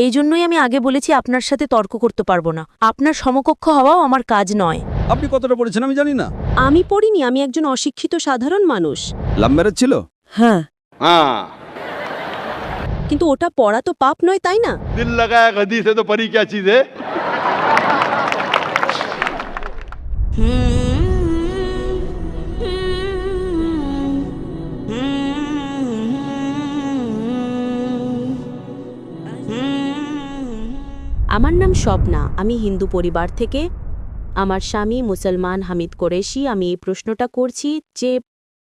এই জন্যই আমি আগে বলেছি আপনার সাথে তর্ক করতে পারবো না। আপনার সমকক্ষ হওয়াও আমার কাজ নয়। আপনি কতটা পড়েছেন আমি জানি না। আমি পড়িনি, আমি একজন অশিক্ষিত সাধারণ মানুষ। লাভ ম্যারেজ ছিল? হ্যাঁ। কিন্তু ওটা পড়া তো পাপ নয়, তাই না? दिल लगाया गधी से तो परी क्या चीज है। আমার নাম স্বপ্না, আমি হিন্দু পরিবার থেকে। আমার স্বামী মুসলমান হামিদ কোরেশি। আমি এই প্রশ্নটা করছি যে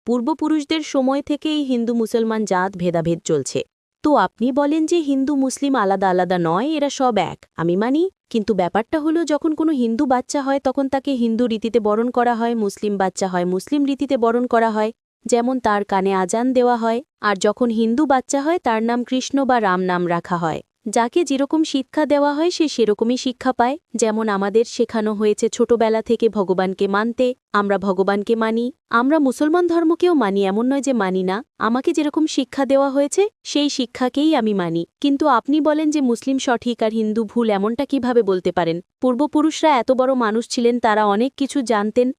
পূর্বপুরুষদের সময় থেকেই হিন্দু মুসলমান জাত ভেদাভেদ চলছে। তো আপনি বলেন যে হিন্দু মুসলিম আলাদা আলাদা নয়, এরা সব এক। আমি মানি, কিন্তু ব্যাপারটা হলো যখন কোনো হিন্দু বাচ্চা হয় তখন তাকে হিন্দু রীতিতে বরণ করা হয়, মুসলিম বাচ্চা হয় মুসলিম রীতিতে বরণ করা হয়, যেমন তার কানে আজান দেওয়া হয়। আর যখন হিন্দু বাচ্চা হয় তার নাম কৃষ্ণ বা রাম নাম রাখা হয়। যাকে যেরকম শিক্ষা দেওয়া হয় সে সেরকমই শিক্ষা পায়। যেমন আমাদের শেখানো হয়েছে ছোটবেলা থেকে ভগবানকে মানতে, আমরা ভগবানকে মানি। আমরা মুসলমান ধর্মকেও মানি, এমন নয় যে মানি না। আমাকে যেরকম শিক্ষা দেওয়া হয়েছে সেই শিক্ষাকেই আমি মানি। কিন্তু আপনি বলেন যে মুসলিম সঠিক আর হিন্দু ভুল, এমনটা কিভাবে বলতে পারেন? পূর্বপুরুষরা এত বড় মানুষ ছিলেন, তারা অনেক কিছু জানতেন।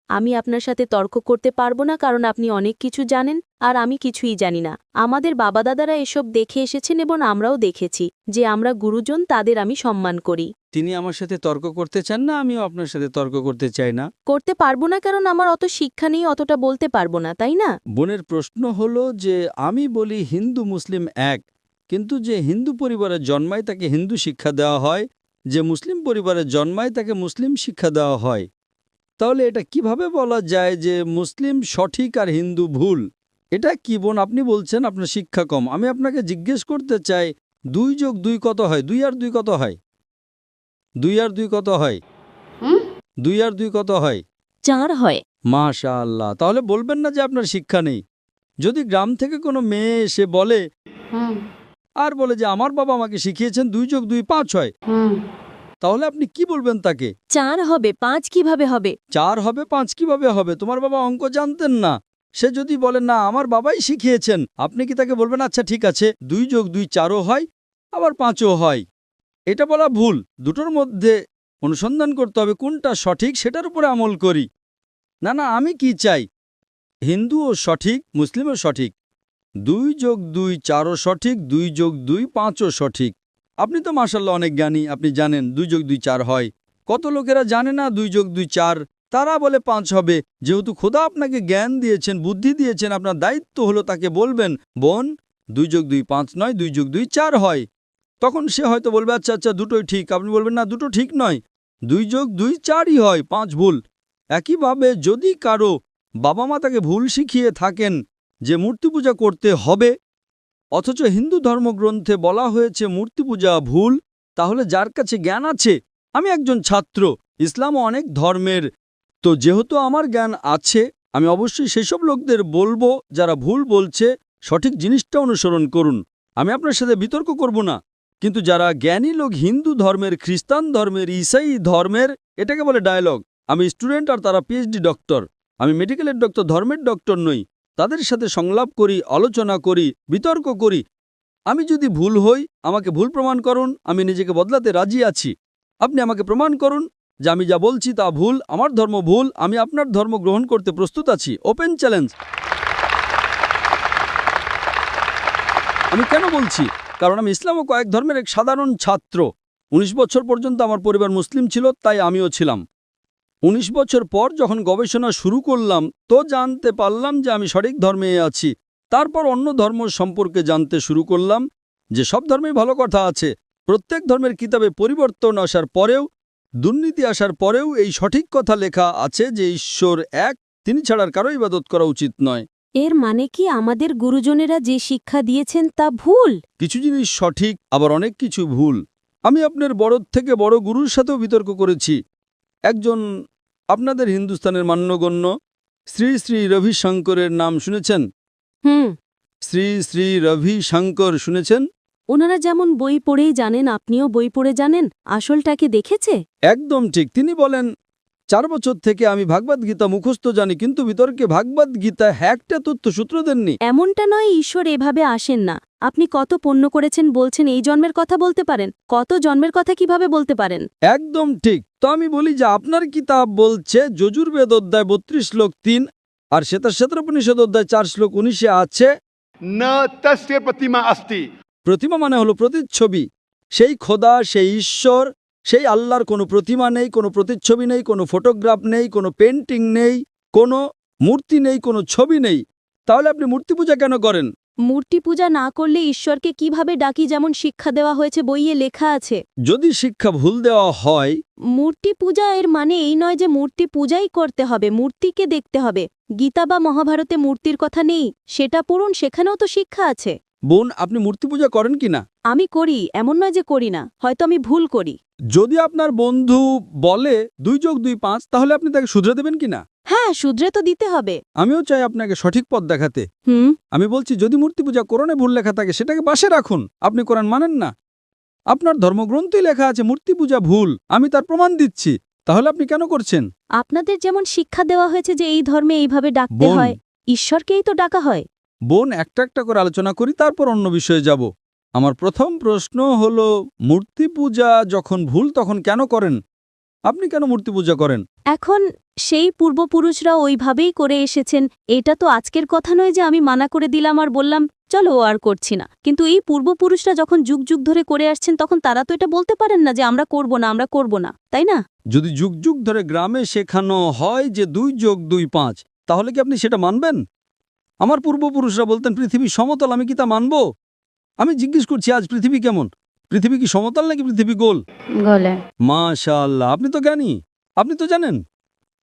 আমি আপনার সাথে তর্ক করতে পারবো না, কারণ আপনি অনেক কিছু জানেন আর আমি কিছুই জানি না। আমাদের বাবা দাদারা এসব দেখে এসেছেন এবং আমরাও দেখেছি যে আমরা গুরুজন, তাদের আমি সম্মান করি। তিনি আমার সাথে তর্ক করতে চান না, আমিও আপনার সাথে তর্ক করতে চাই না। করতে পারবো না কারণ আমার অত শিক্ষা নেই, অতটা বলতে পারবো না, তাই না? বোনের প্রশ্ন হলো যে আমি বলি হিন্দু মুসলিম এক, কিন্তু যে হিন্দু পরিবারে জন্মায় তাকে হিন্দু শিক্ষা দেওয়া হয়, যে মুসলিম পরিবারে জন্মায় তাকে মুসলিম শিক্ষা দেওয়া হয়। তাহলে এটা কিভাবে বলা যায় যে মুসলিম সঠিক আর হিন্দু ভুল? এটা কি বোন আপনি বলছেন আপনার শিক্ষা কম? আমি আপনাকে জিজ্ঞেস করতে চাই 2 যোগ 2 কত হয়? 2 আর 2 কত হয়? 2 আর 2 কত হয়? 2 আর 2 কত হয়? 4 হয়। মাশাআল্লাহ। তাহলে বলবেন না যে আপনার শিক্ষা নেই। যদি গ্রাম থেকে কোনো মেয়ে এসে বলে আর বলে যে আমার বাবা আমাকে শিখিয়েছেন 2 যোগ 2 5 হয়, তাহলে আপনি কি বলবেন তাকে? 4 হবে, 5 কিভাবে হবে? 4 হবে 5 কিভাবে হবে? তোমার বাবা অঙ্ক জানতেন না। সে যদি বলে না আমার বাবাই শিখিয়েছেন, আপনি কি তাকে বলবেন আচ্ছা ঠিক আছে 2 যোগ 2 4ও হয় আবার 5ও হয়? এটা বলা ভুল। দুটোর মধ্যে অনুসন্ধান করতে হবে কোনটা সঠিক, সেটার উপরে আমল করি। না না, আমি কি চাই হিন্দুও সঠিক মুসলিমও সঠিক, 2 যোগ 2 4ও সঠিক, 2 যোগ 2 5ও সঠিক। আপনি তো মাশাআল্লাহ অনেক জ্ঞানী, আপনি জানেন 2 যোগ 2 4 হয়। কত লোকেরা জানে না 2 যোগ 2 4, তারা বলে 5 হবে। যেহেতু খোদা আপনাকে জ্ঞান দিয়েছেন, বুদ্ধি দিয়েছেন, আপনার দায়িত্ব হলো তাকে বলবেন বোন 2 যোগ 2 5 নয়, 2 যোগ 2 4 হয়। তখন সে হয়তো বলবে আচ্ছা আচ্ছা দুটোই ঠিক। আপনি বলবেন না দুটো ঠিক নয়, 2 যোগ 2 4ই হয়, 5 ভুল। একইভাবে যদি কারো বাবা মা তাকে ভুল শিখিয়ে থাকেন যে মূর্তি পূজা করতে হবে, অথচ হিন্দু ধর্মগ্রন্থে বলা হয়েছে মূর্তি পূজা ভুল, তাহলে যার কাছে জ্ঞান আছে, আমি একজন ছাত্র, ইসলামও অনেক ধর্মের, তো যেহেতু আমার জ্ঞান আছে আমি অবশ্যই সেসব লোকদের বলবো যারা ভুল বলছে সঠিক জিনিসটা অনুসরণ করুন। আমি আপনার সাথে বিতর্ক করব না। কিন্তু যারা জ্ঞানী লোক হিন্দু ধর্মের, খ্রিস্টান ধর্মের, ঈসাই ধর্মের, এটাকে বলে ডায়ালগ। আমি স্টুডেন্ট আর তারা পিএইচডি ডক্টর। আমি মেডিকেলের ডক্টর, ধর্মের ডক্টর নই। তাদের সাথে সংলাপ করি, আলোচনা করি, বিতর্ক করি। আমি যদি ভুল হই আমাকে ভুল প্রমাণ করুন, আমি নিজেকে বদলাতে রাজি আছি। আপনি আমাকে প্রমাণ করুন যে আমি যা বলছি তা ভুল, আমার ধর্ম ভুল, আমি আপনার ধর্ম গ্রহণ করতে প্রস্তুত আছি। Open challenge. আমি কেন বলছি? কারণ আমি ইসলাম ও কয়েক ধর্মের এক সাধারণ ছাত্র। 19 বছর পর্যন্ত আমার পরিবার মুসলিম ছিল, তাই আমিও ছিলাম। 19 বছর পর যখন গবেষণা শুরু করলাম তো জানতে পারলাম যে আমি সঠিক ধর্মে আছি। তারপর অন্য ধর্ম সম্পর্কে জানতে শুরু করলাম যে সব ধর্মেই ভালো কথা আছে। প্রত্যেক ধর্মের কিতাবে পরিবর্তন আসার পরেও, দুর্নীতি আসার পরেও এই সঠিক কথা লেখা আছে যে ঈশ্বর এক, তিনি ছাড়ার কারো ইবাদত করা উচিত নয়। এর মানে কি আমাদের গুরুজনেরা যে শিক্ষা দিয়েছেন তা ভুল? কিছু জিনিস সঠিক, আবার অনেক কিছু ভুল। আমি আপনার বড় থেকে বড় গুরুর সাথেও বিতর্ক করেছি। একজন আপনাদের হিন্দুস্তানের মান্যগণ্য শ্রী শ্রী রবিশঙ্করের নাম শুনেছেন? শ্রী শ্রী রবিশঙ্কর শুনেছেন? ওনারা যেমন বই পড়েই জানেন, আপনিও বই পড়ে জানেন, আসলটাকে দেখেছে? একদম ঠিক। তিনি বলেন 4 বছর থেকে আমি ভাগবত গীতা মুখস্থ জানি, কিন্তু বিতর্কে ভাগবত গীতা একটা তথ্য সূত্র দেননি। এমনটা নয়, ঈশ্বর এভাবে আসেন না। আপনি কত পুণ্য করেছেন বলছেন এই জন্মের কথা বলতে পারেন? কত জন্মের কথা কিভাবে বলতে পারেন? একদম ঠিক। তো আমি বলি যে আপনার কিতাব বলছে যজুর্বেদ অধ্যায় 32 শ্লোক 3 আর শ্বেতাশ্বেতোপনিষদ অধ্যায় 4 শ্লোক 19 আছে न तस्य प्रतिमा अस्ति। প্রতিমা মানে হলো প্রতিচ্ছবি। সেই খোদা, সেই ঈশ্বর, সেই আল্লাহর কোনো প্রতিমা নেই, কোনো প্রতিচ্ছবি নেই, কোনো ফটোগ্রাফ নেই, কোনো পেন্টিং নেই, কোনো মূর্তি নেই, কোনো ছবি নেই। তাহলে আপনি মূর্তি পূজা কেন করেন? মূর্তি পূজা না করলে ঈশ্বরকে কিভাবে ডাকি, যেমন শিক্ষা দেওয়া হয়েছে, বইয়ে লেখা আছে। যদি শিক্ষা ভুল দেওয়া হয়, মূর্তি পূজা এর মানে এই নয় যে মূর্তি পূজাই করতে হবে, মূর্তিকে দেখতে হবে। গীতা বা মহাভারতে মূর্তির কথা নেই, সেটা পড়ুন, সেখানেও তো শিক্ষা আছে। বোন, আপনি মূর্তি পূজা করেন কিনা? আমি করি, এমন নয় যে করি না, হয়তো আমি ভুল করি। যদি আপনার বন্ধু বলে 2 যোগ 2 5, তাহলে আপনি তাকে শুধরে দেবেন কিনা? হ্যাঁ, শুধরে তো দিতে হবে। আমিও চাই আপনাকে সঠিক পথ দেখাতে। আমি বলছি, যদি মূর্তি পূজা কোরআনে ভুল লেখা থাকে সেটাকে পাশে রাখুন। আপনি কোরআন মানেন না, আপনার ধর্মগ্রন্থই লেখা আছে মূর্তি পূজা ভুল, আমি তার প্রমাণ দিচ্ছি। তাহলে আপনি কেন করছেন? আপনাদের যেমন শিক্ষা দেওয়া হয়েছে যে এই ধর্মে এইভাবে ডাকতে বোন। হয়, ঈশ্বরকেই তো ডাকা হয়। বোন, একটা একটা করে আলোচনা করি, তারপর অন্য বিষয়ে যাব। আমার প্রথম প্রশ্ন হলো, মূর্তি পূজা যখন ভুল তখন কেন করেন? আপনি কেন মূর্তি পূজা করেন? এখন সেই পূর্বপুরুষরা ওইভাবেই করে এসেছেন, এটা তো আজকের কথা নয় যে আমি মানা করে দিলাম আর বললাম চলো আর করছি না। কিন্তু এই পূর্বপুরুষরা যখন যুগ যুগ ধরে করে আসছেন, তখন তারা তো এটা বলতে পারেন না যে আমরা করব না, আমরা করব না, তাই না? যদি যুগ যুগ ধরে গ্রামে শেখানো হয় যে 2 যোগ 2 5, তাহলে কি আপনি সেটা মানবেন? আমার পূর্বপুরুষরা বলতেন পৃথিবী সমতল, আমি কি তা মানব? আমি জিজ্ঞেস করছি, আজ পৃথিবী কেমন? পৃথিবী কি সমতল নাকি পৃথিবী গোল? গলে। মাশাআল্লাহ, আপনি তো জ্ঞানী, আপনি তো জানেন।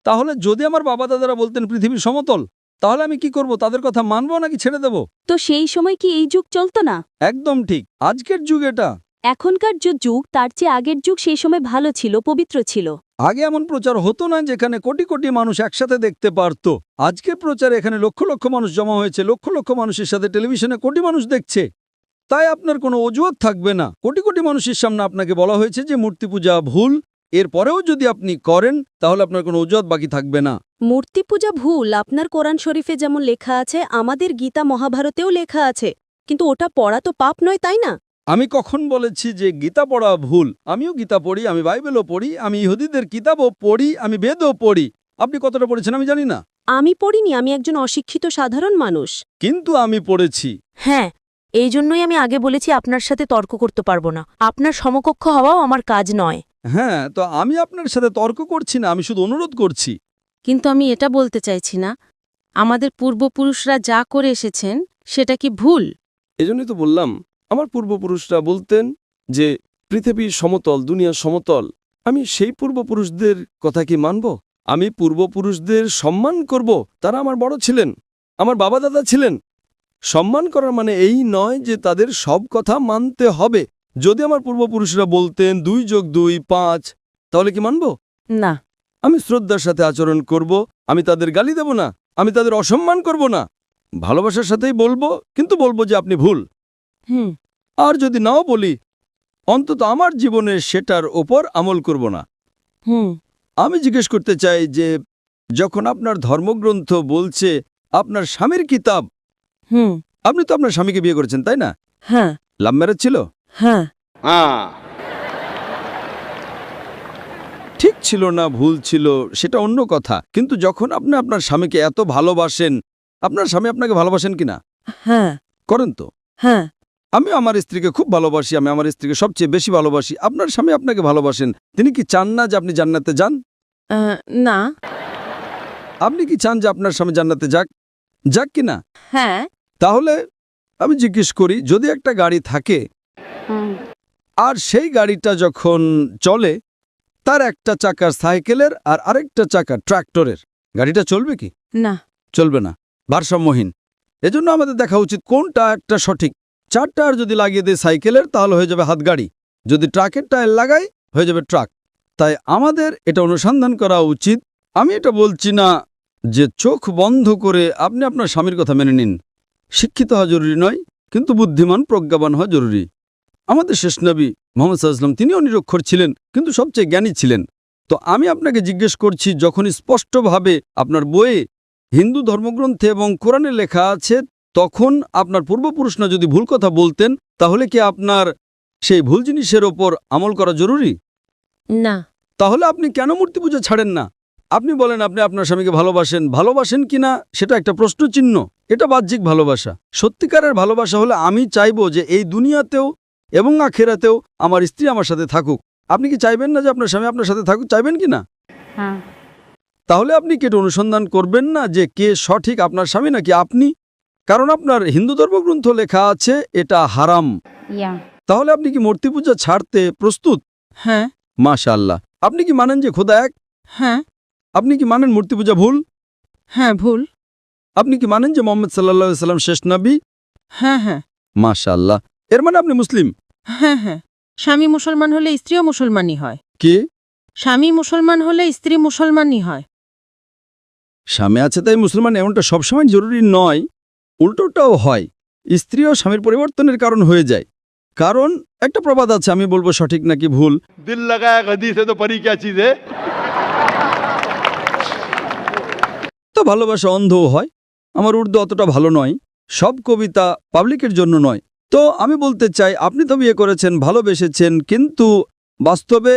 তাহলে যদি আমার বাবা দাদারা বলতেন পৃথিবী সমতল, তাহলে আমি কি করব? তাদের কথা মানবো নাকি ছেড়ে দেব? তো সেই সময় কি এই যুগ চলতো না? একদম ঠিক, আজকের যুগ এটা। এখনকার যে যুগ তার চেয়ে আগের যুগ সেই সময় ভালো ছিল, পবিত্র ছিল। আগে এমন প্রচার হতো না যেখানে কোটি কোটি মানুষ একসাথে দেখতে পারত। আজকের প্রচারে এখানে লক্ষ লক্ষ মানুষ জমা হয়েছে, লক্ষ লক্ষ মানুষের সাথে টেলিভিশনে কোটি মানুষ দেখছে। তাই আপনার কোনো অজুহাত থাকবে না। কোটি কোটি মানুষের সামনে আপনাকে বলা হয়েছে যে মূর্তি পূজা ভুল, এরপরেও যদি আপনি করেন তাহলে আপনার কোনো অজুহাত বাকি থাকবে না। মূর্তি পূজা ভুল আপনার কোরআন শরীফে যেমন লেখা আছে, আমাদের গীতা মহাভারতেও লেখা আছে, কিন্তু ওটা পড়া তো পাপ নয়, তাই না? আমি কখন বলেছি যে গীতা পড়া ভুল? আমিও গীতা পড়ি, আমি বাইবেলও পড়ি, আমি ইহুদিদের কিতাবও পড়ি, আমি বেদও পড়ি। আপনি কতটা পড়েছেন আমি জানি না, আমি পড়িনি, আমি একজন অশিক্ষিত সাধারণ মানুষ। কিন্তু আমি পড়েছি। হ্যাঁ, এই জন্যই আমি আগে বলেছি আপনার সাথে তর্ক করতে পারবো না। আপনার সমকক্ষ হওয়াও আমার কাজ নয়। হ্যাঁ, তো আমি আপনার সাথে তর্ক করছি না, আমি শুধু অনুরোধ করছি। কিন্তু আমি এটা বলতে চাইছি না, আমাদের পূর্বপুরুষরা যা করে এসেছেন সেটা কি ভুল? এজন্যই তো বললাম, আমার পূর্বপুরুষরা বলতেন যে পৃথিবী সমতল, দুনিয়া সমতল। আমি সেই পূর্বপুরুষদের কথা কি মানব? আমি পূর্বপুরুষদের সম্মান করব, তারা আমার বড় ছিলেন, আমার বাবা দাদা ছিলেন। সম্মান করার মানে এই নয় যে তাদের সব কথা মানতে হবে। যদি আমার পূর্বপুরুষরা বলতেন 2 যোগ 2 5, তাহলে কি মানব? না। আমি শ্রদ্ধার সাথে আচরণ করব, আমি তাদের গালি দেব না, আমি তাদের অসম্মান করব না, ভালোবাসার সাথেই বলবো, কিন্তু বলবো যে আপনি ভুল। হুম। আর যদি নাও বলি, অন্তত আমার জীবনে সেটার ওপর আমল করব না। হুম। আমি জিজ্ঞেস করতে চাই যে যখন আপনার ধর্মগ্রন্থ বলছে আপনার স্বামীর কিতাব, হুম। আপনি তো আপনার স্বামীকে বিয়ে করেছেন, তাই না? হ্যাঁ। লাভ ম্যারেজ ছিল? হ্যাঁ। हाँ ঠিক ছিল না ভুল ছিল সেটা অন্য কথা, কিন্তু যখন আপনি আপনার স্বামীকে এত ভালোবাসেন, আপনার স্বামী আপনাকে ভালোবাসেন কিনা? হ্যাঁ। করেন তো? হ্যাঁ। আমি আমার স্ত্রীকে খুব ভালোবাসি, আমি আমার স্ত্রীকে সবচেয়ে বেশি ভালোবাসি। আপনার স্বামী আপনাকে ভালোবাসেন, তিনি কি চান না যে আপনি জান্নাতে যান? না। আপনি কি চান যে আপনার স্বামী জান্নাতে যাক? যাক কি না? হ্যাঁ। তাহলে আমি জিজ্ঞেস করি, যদি একটা গাড়ি থাকে আর সেই গাড়িটা যখন চলে, তার একটা চাকা সাইকেলের আর আরেকটা চাকা ট্রাক্টরের, গাড়িটা চলবে কি? না। চলবে না, ভারসাম্যহীন। এজন্য আমাদের দেখা উচিত কোনটা একটা সঠিক। 4 টায়ার যদি লাগিয়ে দেয় সাইকেলের, তাহলে হয়ে যাবে হাতগাড়ি। যদি ট্রাকের টায়ার লাগাই, হয়ে যাবে ট্রাক। তাই আমাদের এটা অনুসন্ধান করা উচিত। আমি এটা বলছি না যে চোখ বন্ধ করে আপনি আপনার স্বামীর কথা মেনে নিন। শিক্ষিত হওয়া জরুরি নয়, কিন্তু বুদ্ধিমান প্রজ্ঞাবান হওয়া জরুরি। আমাদের শেষ নবী মুহাম্মদ সাল্লাল্লাহু আলাইহি ওয়াসাল্লাম, তিনিও নিরক্ষর ছিলেন, কিন্তু সবচেয়ে জ্ঞানী ছিলেন। তো আমি আপনাকে জিজ্ঞেস করছি, যখন স্পষ্টভাবে আপনার বইয়ে হিন্দু ধর্মগ্রন্থে এবং কোরআনে লেখা আছে তখন আপনার পূর্বপুরুষরা যদি ভুল কথা বলতেন তাহলে কি আপনার সেই ভুল জিনিসের ওপর আমল করা জরুরি? না। তাহলে আপনি কেন মূর্তি পূজা ছাড়েন না? আপনি বলেন আপনি আপনার স্বামীকে ভালোবাসেন কিনা সেটা একটা প্রশ্নচিহ্ন। এটা বাহ্যিক ভালোবাসা। সত্যিকারের ভালোবাসা হলে আমি চাইবো যে এই দুনিয়াতেও এবং আখেরাতেও আমার স্ত্রী আমার সাথে থাকুক। আপনি কি চাইবেন না যে আপনার স্বামী আপনার সাথে থাকুক? চাইবেন কি না? হ্যাঁ। তাহলে আপনি কি এটা অনুসন্ধান করবেন না যে কে সঠিক, আপনার স্বামী নাকি আপনি? কারণ আপনার হিন্দু ধর্মগ্রন্থ লেখা আছে এটা হারাম। তাহলে আপনি কি মূর্তি পূজা ছাড়তে প্রস্তুত? হ্যাঁ। মাশাআল্লাহ। আপনি কি মানেন যে খোদা এক? হ্যাঁ। আপনি কি মানেন মূর্তি পূজা ভুল? হ্যাঁ, ভুল। আপনি কি মানেন যে মোহাম্মদ সাল্লাল্লাহু আলাইহি সাল্লাম শেষ নবী? হ্যাঁ, হ্যাঁ। মাশাআল্লাহ। এর মানে আপনি মুসলিম? হ্যাঁ, হ্যাঁ। স্বামী মুসলমান হলে স্ত্রীও মুসলমানই হয়। কি? স্বামী মুসলমান হলে স্ত্রী মুসলমানই হয়। স্বামী আছে তাই মুসলমান এমনটা সবসময় জরুরি নয়, উল্টোটাও হয়। স্ত্রীও স্বামীর পরিবর্তনের কারণ হয়ে যায়। কারণ একটা প্রবাদ আছে, আমি বলবো সঠিক নাকি ভুল। दिल लगाया गदी से तो परी क्या चीज है। তো ভালোবাসা অন্ধও হয়। আমার উর্দু অতটা ভালো নয়, সব কবিতা পাবলিকের জন্য নয়। তো আমি বলতে চাই আপনি তো বিয়ে করেছেন, ভালোবেসেছেন, কিন্তু বাস্তবে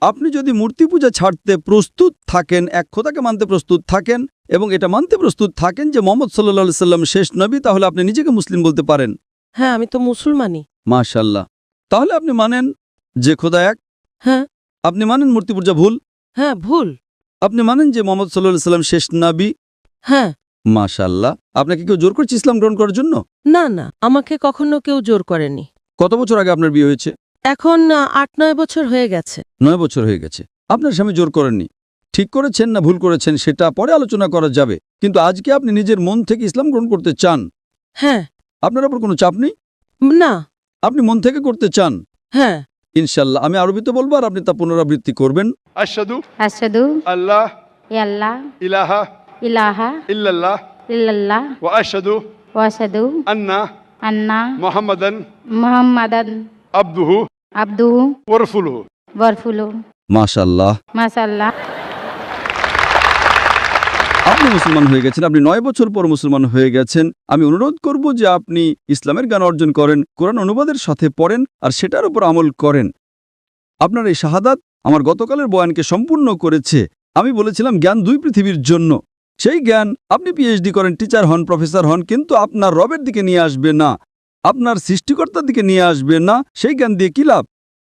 আপনি যদি মূর্তি পূজা ছাড়তে প্রস্তুত থাকেন, এক খোদাকে মানতে প্রস্তুত থাকেন এবং এটা মানতে প্রস্তুত থাকেন যে মোহাম্মদ সাল্লাল্লাহু আলাইহি সাল্লাম শেষ নবী, তাহলে আপনি নিজেকে মুসলিম বলতে পারেন। হ্যাঁ, আমি তো মুসলমানই। মাশাআল্লাহ। তাহলে আপনি মানেন যে খোদা এক? হ্যাঁ। আপনি মানেন মূর্তি পূজা ভুল? হ্যাঁ, ভুল। আপনি মানেন যে মোহাম্মদ সাল্লাল্লাহু আলাইহি সাল্লাম শেষ নবী? হ্যাঁ। মাশাআল্লাহ। আপনাকে কেউ জোর করছে ইসলাম গ্রহণ করার জন্য? না, না, আমাকে কখনো কেউ জোর করেনি। কত বছর আগে আপনার বিয়ে হয়েছে? এখন 8-9 বছর হয়ে গেছে। 9 বছর হয়ে গেছে। আপনার স্বামী জোর করেননি। ঠিক করেছেন না ভুল করেছেন সেটা পরে আলোচনা করা যাবে, কিন্তু আজকে আপনি নিজের মন থেকে ইসলাম গ্রহণ করতে চান। হ্যাঁ। আপনার উপর কোনো চাপ নেই, না। আপনি মন থেকে করতে চান। হ্যাঁ। ইনশাআল্লাহ। আমি আরবিতে বলবো আর আপনি তা পুনরাবৃত্তি করবেন। अशहदु अशहदु अल्लाह अल्लाह इलाहा इलाहा इल्लल्लाह इल्लल्लाह व अशहदु व अशहदु अन्ना अन्ना मुहम्मदन मुहम्मदन अब्दुहु अब्दुहु व रसूलुहु। वरफुलु মাশাআল্লাহ। माशाअल्लाह। আপনি মুসলমান হয়ে গেছেন, আপনি 9 বছর পর মুসলমান হয়ে গেছেন। আমি অনুরোধ করব যে আপনি ইসলামের জ্ঞান অর্জন করেন, কোরআন অনুবাদের সাথে পড়েন আর সেটার উপর আমল করেন। আপনার এই শাহাদাত আমার গতকালের বয়ানকে সম্পূর্ণ করেছে। আমি বলেছিলাম জ্ঞান 2 পৃথিবীর জন্য। সেই জ্ঞান আপনি পিএইচডি করেন, টিচার হন, প্রফেসর হন, কিন্তু আপনার রবের দিকে নিয়ে আসবে না, আপনার সৃষ্টিকর্তার দিকে নিয়ে আসবে না। সেই জ্ঞান দিয়ে কি লাভ?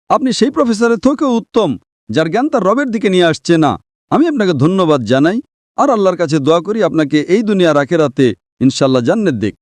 আপনি সেই প্রফেসরের থেকেও উত্তম যার জ্ঞান তার রবের দিকে নিয়ে আসছে না। আমি আপনাকে ধন্যবাদ জানাই আর আল্লাহর কাছে দোয়া করি আপনাকে এই দুনিয়ার আখিরাতে ইনশাআল্লাহ জান্নাত দিক।